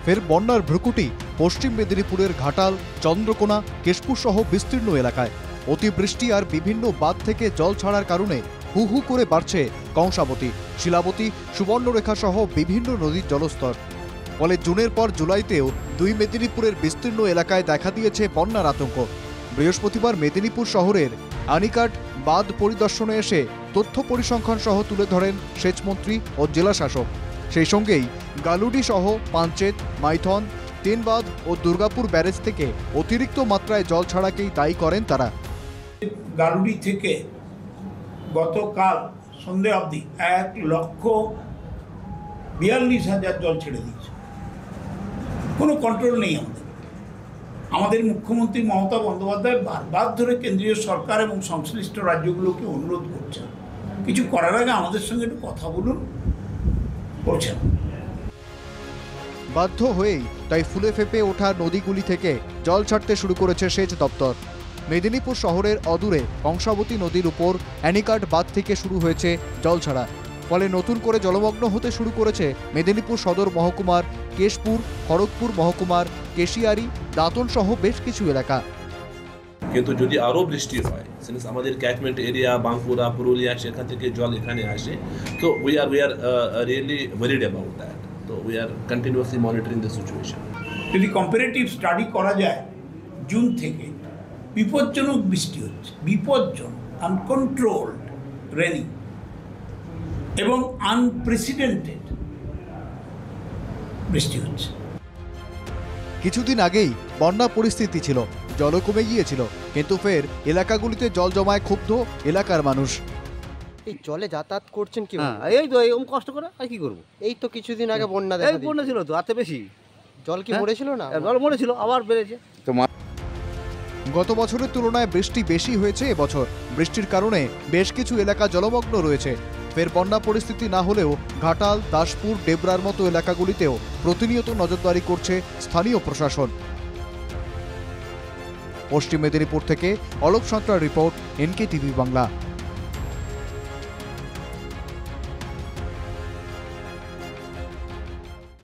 ফের বন্যার ভ্রুকুটি পশ্চিম মেদিনীপুরের ঘাটাল, চন্দ্রকোনা, কেশপুর সহ বিস্তীর্ণ এলাকায়। অতিবৃষ্টি আর বিভিন্ন বাঁধ থেকে জল ছাড়ার কারণে হু হু করে বাড়ছে কংসাবতী, শিলাবতী, সুবর্ণরেখা সহ বিভিন্ন নদীর জলস্তর। ফলে জুনের পর জুলাইতেও দুই মেদিনীপুরের বিস্তীর্ণ এলাকায় দেখা দিয়েছে বন্যার আতঙ্ক। বৃহস্পতিবার মেদিনীপুর শহরের আনিকাট বাঁধ পরিদর্শনে এসে তথ্য পরিসংখ্যান সহ তুলে ধরেন সেচমন্ত্রী ও জেলাশাসক। সেই সঙ্গেই গালুডি সহ পাঞ্চেত, মাইথন, তিনবাঁধ ও দুর্গাপুর ব্যারেজ থেকে অতিরিক্ত মাত্রায় জল ছাড়াকেই দায়ী করেন তারা। গালুডি থেকে গতকাল সন্ধ্যে অবধি 1,42,000 জল ছেড়ে দিয়েছে। কোনো কন্ট্রোল নেই আমাদের মুখ্যমন্ত্রী মমতা বন্দ্যোপাধ্যায় বারবার ধরে কেন্দ্রীয় সরকার এবং সংশ্লিষ্ট রাজ্যগুলোকে অনুরোধ করছেন কিছু করার আগে আমাদের সঙ্গে একটু কথা বলুন, করছেন। বাধ্য হয়েই তাই ফুলে ফেঁপে ওঠা নদীগুলি থেকে জল ছাড়তে শুরু করেছে সেচ দপ্তর। মেদিনীপুর শহরের অদূরে কংসাবতী নদীর উপর অ্যানিকাট বাঁধ থেকে শুরু হয়েছে জল ছাড়া। ফলে নতুন করে জলমগ্ন হতে শুরু করেছে মেদিনীপুর সদর মহকুমার কেশপুর, খড়গপুর মহকুমার কেশিয়ারি, দাঁতন সহ বেশ কিছু এলাকা। কিন্তু যদি আরও বৃষ্টি হয়, সিন্স আমাদের ক্যাচমেন্ট এরিয়া বাঁকুড়া, পুরুলিয়া, সেখান থেকে জল এখানে আসে, তো we are really worried about that. তো we are continuously monitoring the situation. যদি কম্পারেটিভ স্টাডি করা যায়, জুন থেকে বিপজ্জনক বৃষ্টি হচ্ছে, বিপজ্জনক, আনকন্ট্রোলড রেনিং এবং আনপ্রেসিডেন্টেড বৃষ্টি হচ্ছে। কিছুদিন আগেই বন্যা পরিস্থিতি ছিল, জলও কমে গিয়েছিল, কিন্তু ফের এলাকাগুলিতে জল জমায় ক্ষুব্ধ এলাকার মানুষ। এই জলে যাতায়াত করছেন কি? এই তো এরকম কষ্ট করে আর কি করবো। এই তো কিছুদিন আগে বন্যা বন্যা ছিল তো, আতে বেশি জল কি মরেছিল না? জল মরেছিল, আবার বেড়েছে। গত বছরের তুলনায় বৃষ্টি বেশি হয়েছে এবছর। বৃষ্টির কারণে বেশ কিছু এলাকা জলমগ্ন রয়েছে। ফের বন্যা পরিস্থিতি না হলেও ঘাটাল, দাসপুর, ডেবরার মতো এলাকাগুলিতেও প্রতিনিয়ত নজরদারি করছে স্থানীয় প্রশাসন। পশ্চিম মেদিনীপুর থেকে অলোক সাঁতরার রিপোর্ট, NK টিভি বাংলা।